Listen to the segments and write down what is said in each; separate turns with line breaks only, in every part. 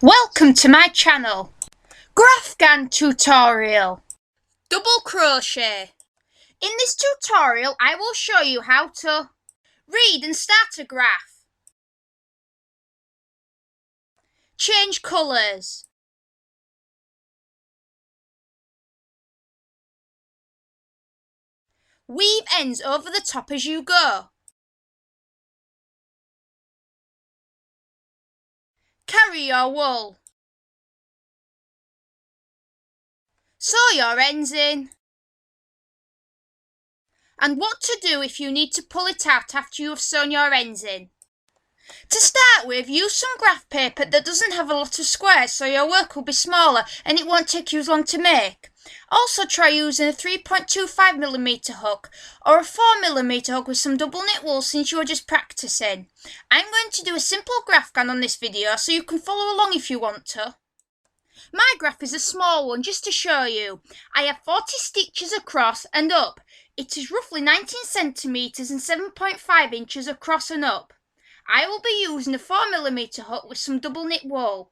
Welcome to my channel, Graphghan tutorial. Double crochet. In this tutorial I will show you how to read and start a graph, change colours, weave ends over the top as you go, carry your wool, sew your ends in, and what to do if you need to pull it out after you have sewn your ends in. To start with, use some graph paper that doesn't have a lot of squares so your work will be smaller and it won't take you as long to make. Also try using a 3.25mm hook or a 4mm hook with some double knit wool since you are just practicing. I'm going to do a simple Graphghan on this video so you can follow along if you want to. My graph is a small one just to show you. I have 40 stitches across and up. It is roughly 19cm and 7.5 inches across and up. I will be using a 4mm hook with some double knit wool.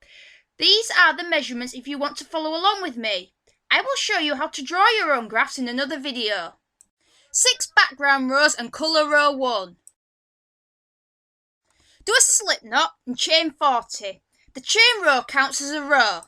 These are the measurements if you want to follow along with me. I will show you how to draw your own graphs in another video. 6 background rows and colour row 1. Do a slip knot and chain 40. The chain row counts as a row.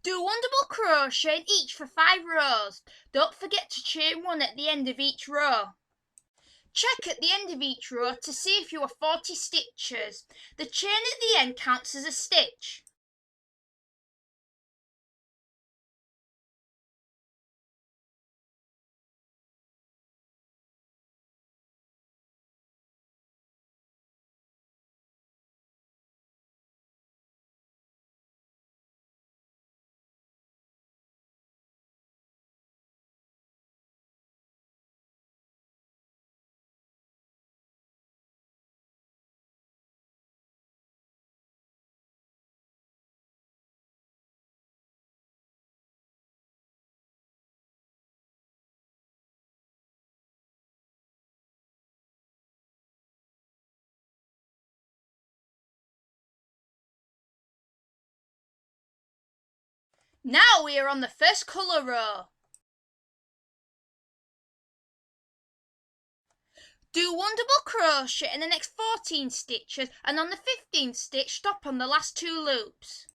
Do 1 double crochet in each for 5 rows. Don't forget to chain 1 at the end of each row. Check at the end of each row to see if you are 40 stitches. The chain at the end counts as a stitch. Now we are on the first colour row. Do 1 double crochet in the next 14 stitches and on the 15th stitch stop on the last 2 loops.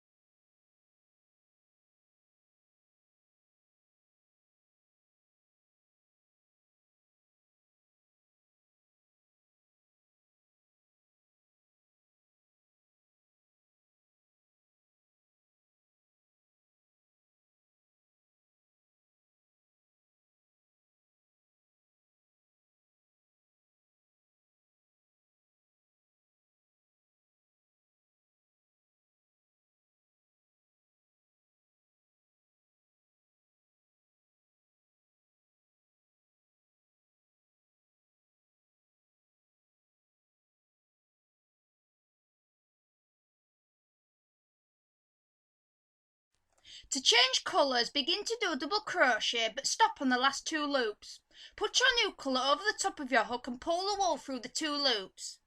To change colours, begin to do a double crochet but stop on the last 2 loops. Put your new colour over the top of your hook and pull the wool through the 2 loops.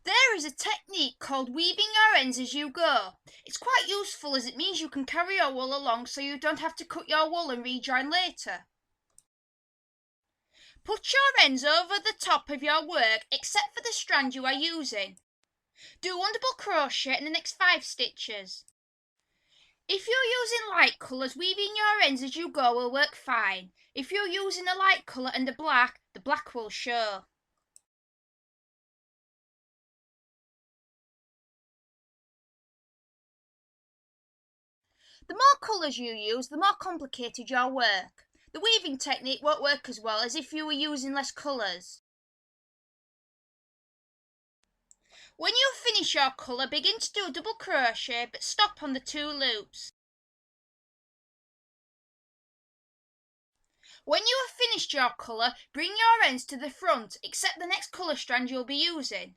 There is a technique called weaving your ends as you go. It's quite useful as it means you can carry your wool along so you don't have to cut your wool and rejoin later. Put your ends over the top of your work except for the strand you are using. Do 1 double crochet in the next 5 stitches. If you're using light colours, weaving your ends as you go will work fine. If you're using a light colour and the black will show. The more colours you use, the more complicated your work. The weaving technique won't work as well as if you were using less colours. When you finish your colour, begin to do a double crochet but stop on the 2 loops. When you have finished your colour, bring your ends to the front except the next colour strand you'll be using.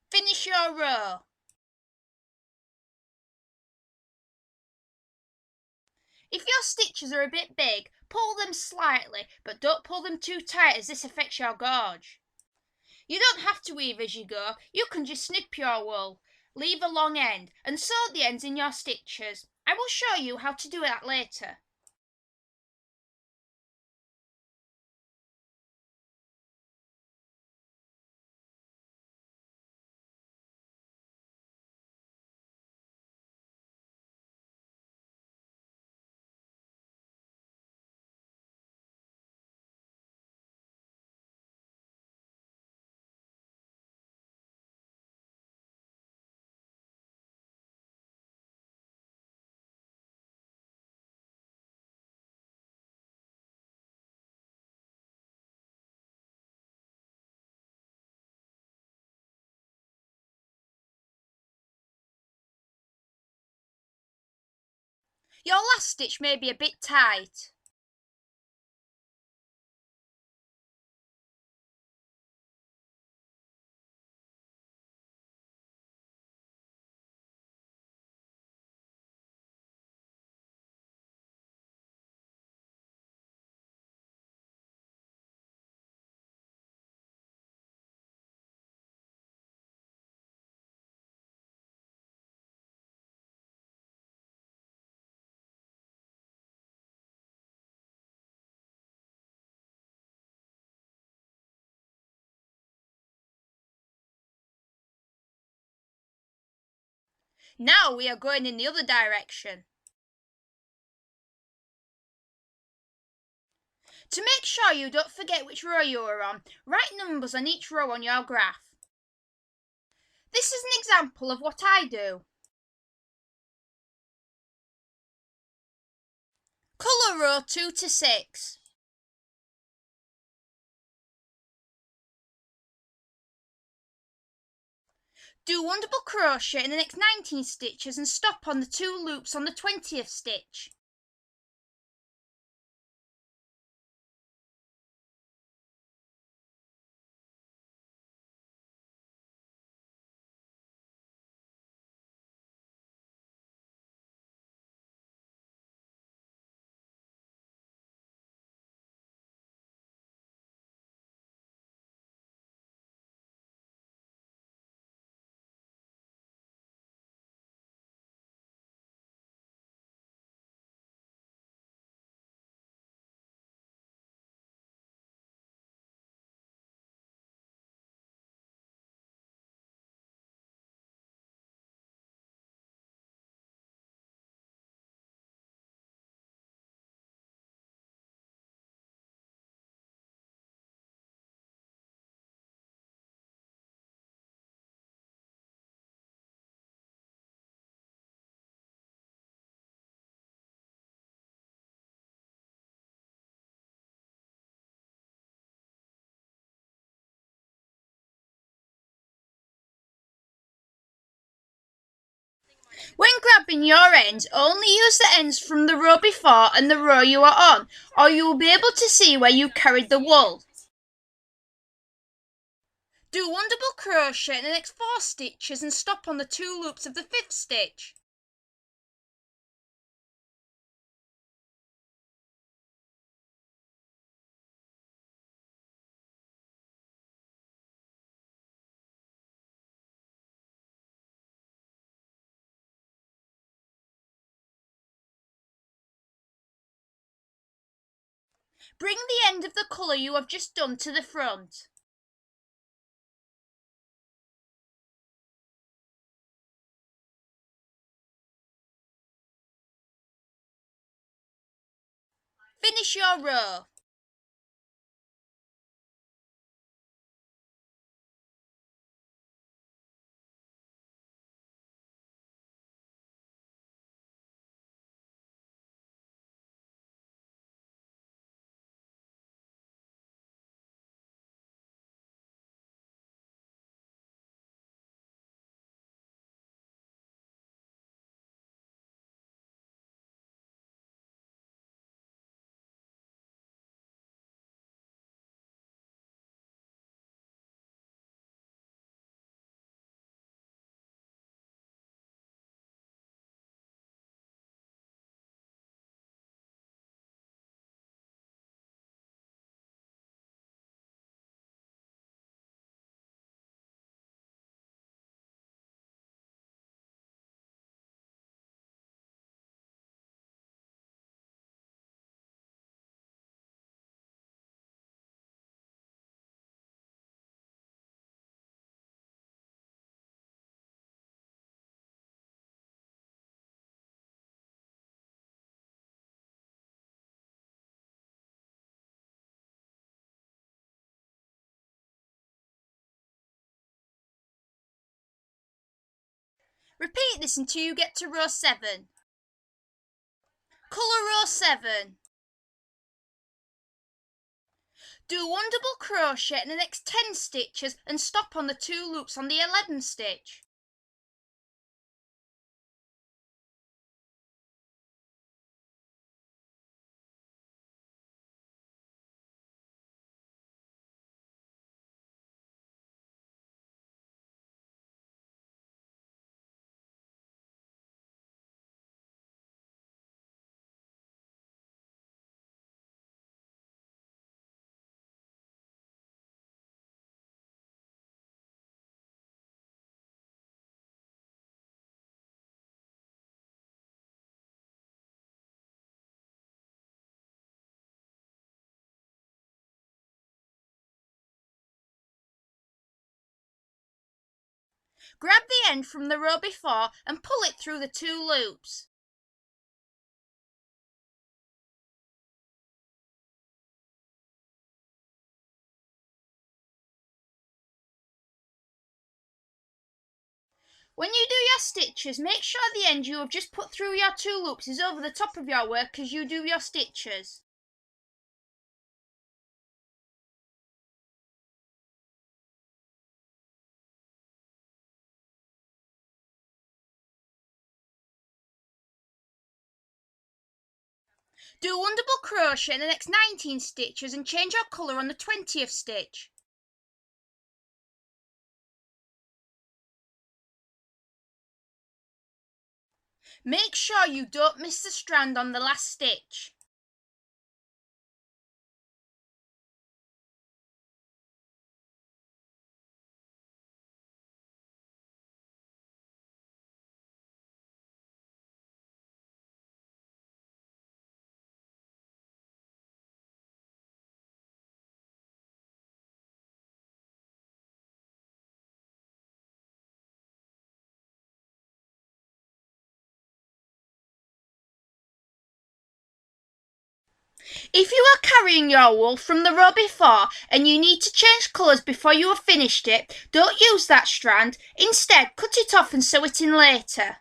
Finish your row. If your stitches are a bit big, pull them slightly, but don't pull them too tight as this affects your gauge. You don't have to weave as you go, you can just snip your wool, leave a long end, and sew the ends in your stitches. I will show you how to do that later. Your last stitch may be a bit tight. Now we are going in the other direction. To make sure you don't forget which row you are on, write numbers on each row on your graph. This is an example of what I do. Colour row 2 to 6. Do 1 double crochet in the next 19 stitches and stop on the 2 loops on the 20th stitch. When grabbing your ends, only use the ends from the row before and the row you are on, or you will be able to see where you carried the wool. Do one double crochet in the next 4 stitches and stop on the 2 loops of the 5th stitch. Bring the end of the colour you have just done to the front. Finish your row. Repeat this until you get to row 7. Colour row 7. Do one double crochet in the next 10 stitches and stop on the 2 loops on the 11th stitch. Grab the end from the row before and pull it through the 2 loops. When you do your stitches, make sure the end you have just put through your 2 loops is over the top of your work as you do your stitches. Do one double crochet in the next 19 stitches and change your colour on the 20th stitch. Make sure you don't miss the strand on the last stitch. If you are carrying your wool from the row before and you need to change colours before you have finished it, don't use that strand. Instead, cut it off and sew it in later.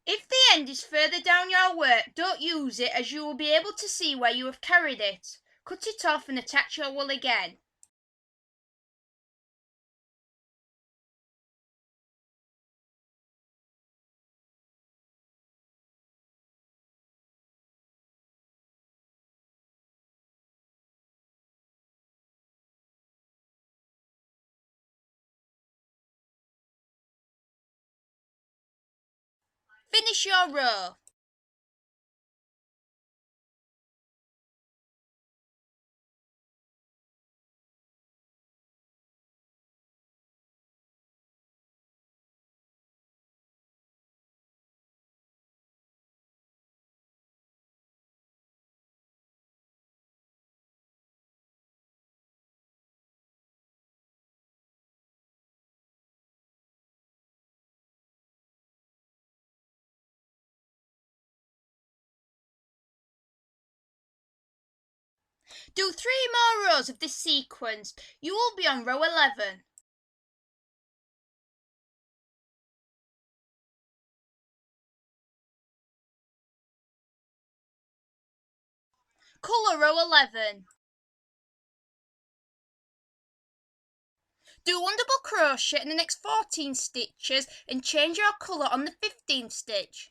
If the end is further down your work, don't use it, as you will be able to see where you have carried it. Cut it off and attach your wool again. Finish your row. Do 3 more rows of this sequence. You will be on row 11. Colour row 11. Do 1 double crochet in the next 14 stitches and change your colour on the 15th stitch.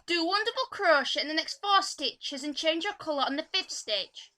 Do 1 double crochet in the next 4 stitches and change your colour on the 5th stitch.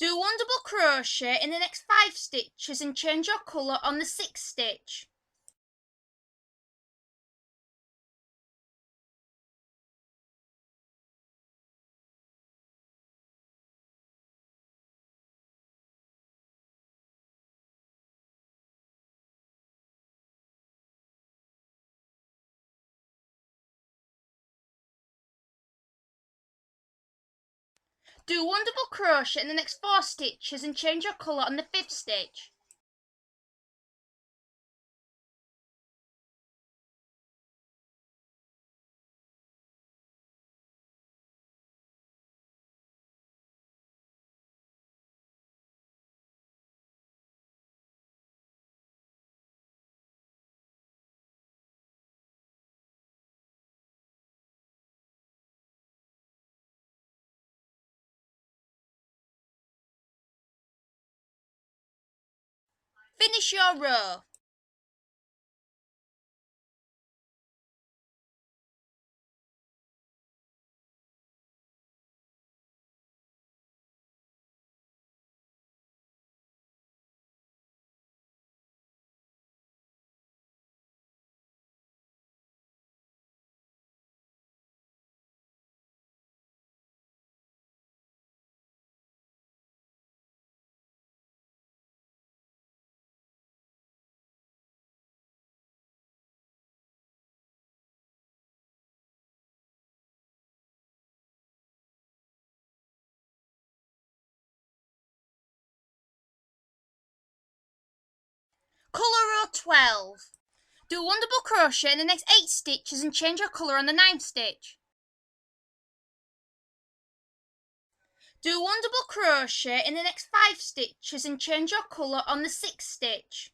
Do 1 double crochet in the next 5 stitches and change your colour on the 6th stitch. Do 1 double crochet in the next 4 stitches and change your colour on the 5th stitch. Finish your row. Colour row 12. Do 1 double crochet in the next 8 stitches and change your colour on the 9th stitch. Do 1 double crochet in the next 5 stitches and change your colour on the 6th stitch.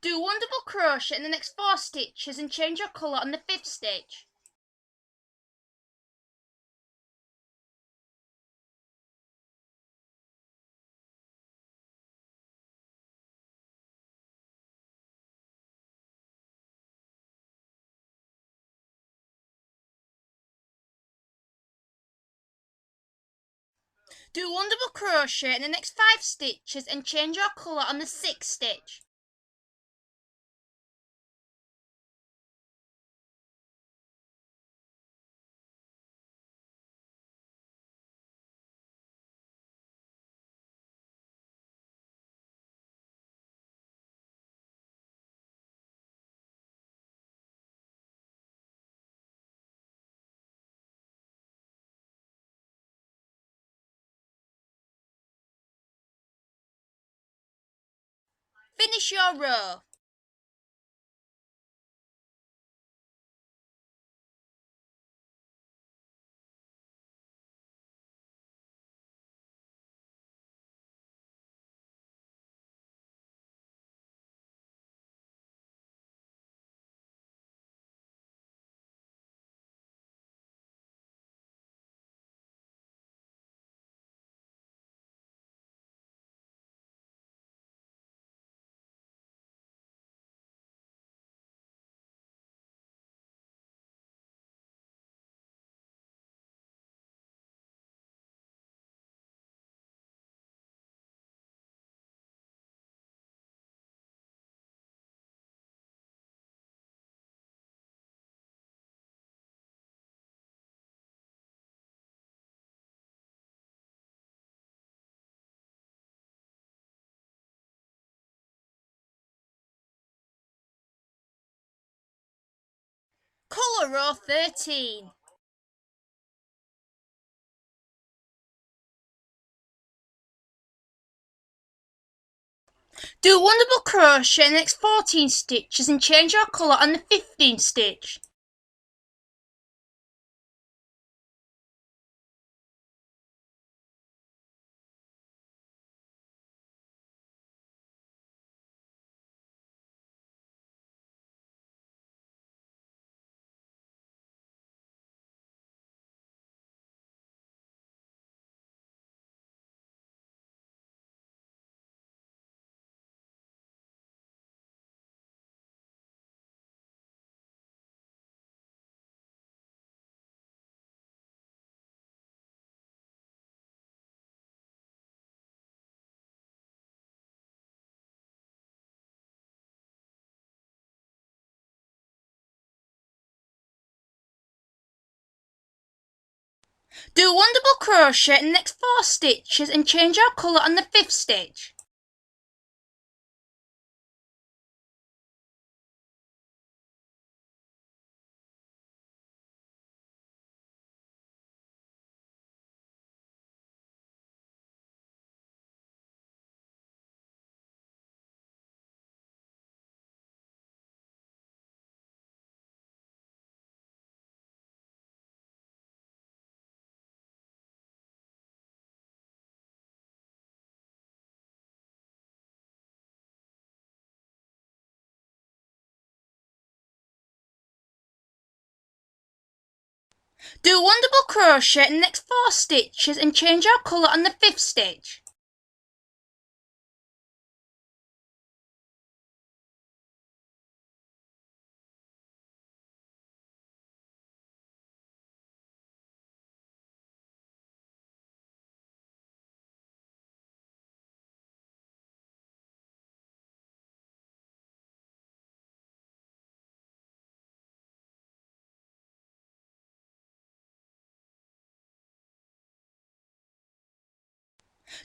Do 1 double crochet in the next 4 stitches and change your colour on the 5th stitch. Do 1 double crochet in the next 5 stitches and change your colour on the 6th stitch. Finish your row. Colour row 13. Do 1 double crochet in the next 14 stitches and change your colour on the 15th stitch. Do 1 double crochet in the next 4 stitches and change your colour on the 5th stitch. Do 1 double crochet in the next 4 stitches and change your colour on the 5th stitch.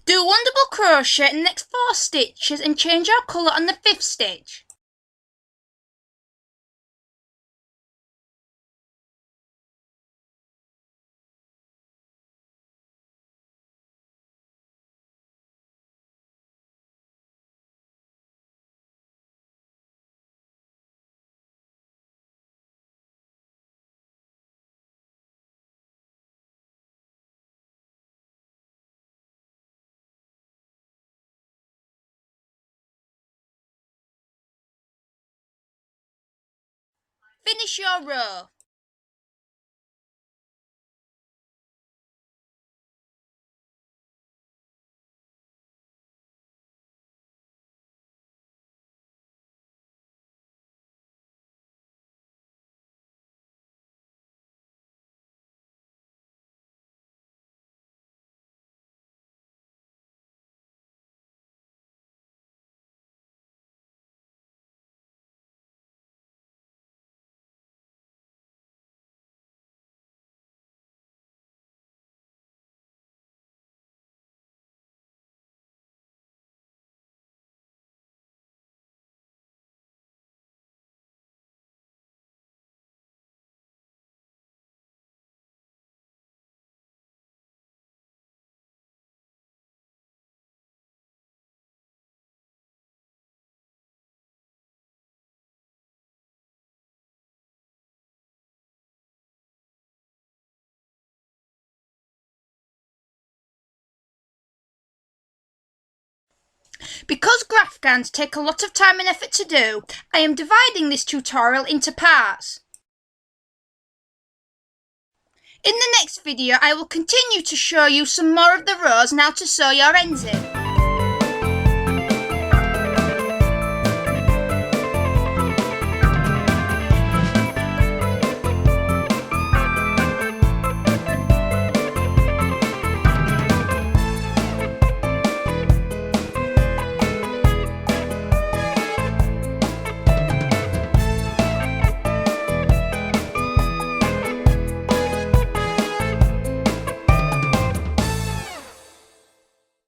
Do 1 double crochet in the next 4 stitches and change your colour on the 5th stitch. Finish your row. Because Graphghans take a lot of time and effort to do, I am dividing this tutorial into parts. In the next video I will continue to show you some more of the rows and how to sew your ends in.